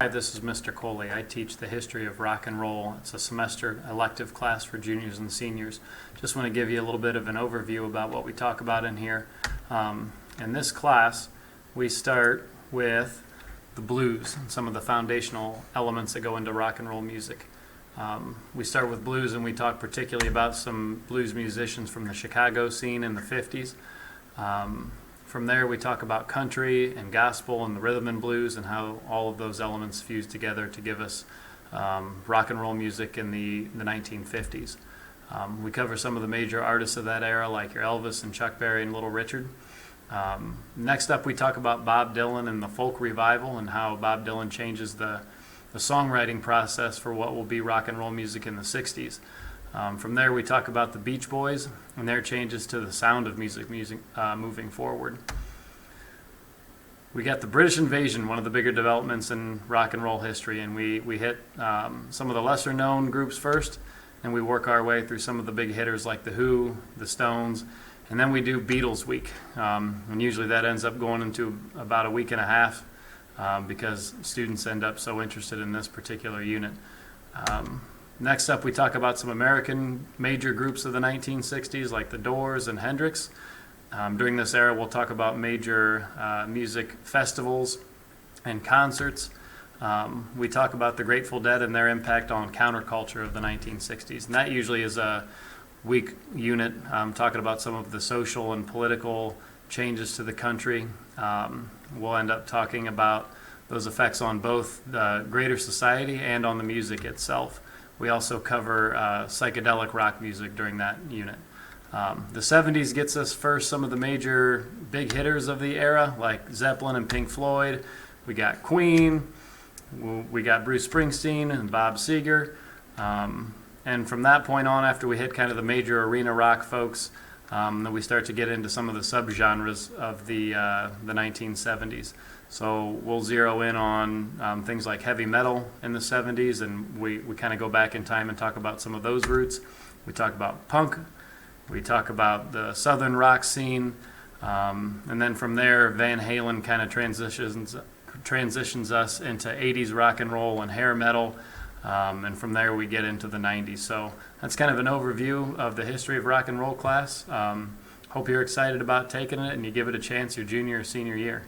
Hi, this is Mr. Coley. I teach the history of rock and roll. It's a semester elective class for juniors and seniors. Just want to give you a little bit of an overview about what we talk about in here. In this class, we start with the blues and some of the foundational elements that go into rock and roll music. We start with blues, and we talk particularly about some blues musicians from the Chicago scene in the 50s. From there, we talk about country and gospel and the rhythm and blues and how all of those elements fuse together to give us rock and roll music in the 1950s. We cover some of the major artists of that era, like your Elvis and Chuck Berry and Little Richard. Next up, we talk about Bob Dylan and the folk revival and how Bob Dylan changes the songwriting process for what will be rock and roll music in the 60s. From there, we talk about the Beach Boys and their changes to the sound of music moving forward. We got the British invasion, one of the bigger developments in rock and roll history, and we hit some of the lesser known groups first, and we work our way through some of the big hitters like The Who, The Stones, and then we do Beatles Week. And usually that ends up going into about a week and a half because students end up so interested in this particular unit. Next up, we talk about some American major groups of the 1960s, like the Doors and Hendrix. During this era, we'll talk about major music festivals and concerts. We talk about the Grateful Dead and their impact on counterculture of the 1960s. And that usually is a week unit, talking about some of the social and political changes to the country. We'll end up talking about those effects on both the greater society and on the music itself. We also cover psychedelic rock music during that unit. The 70s gets us first some of the major big hitters of the era, like Zeppelin and Pink Floyd. We got Queen, we got Bruce Springsteen and Bob Seger. And from that point on, after we hit kind of the major arena rock folks, then we start to get into some of the subgenres of the 1970s. So we'll zero in on things like heavy metal in the 70s, and we kind of go back in time and talk about some of those roots. We talk about punk, we talk about the southern rock scene, and then from there, Van Halen kind of transitions us into 80s rock and roll and hair metal, and from there we get into the 90s. So that's kind of an overview of the history of rock and roll class. Hope you're excited about taking it and you give it a chance your junior or senior year.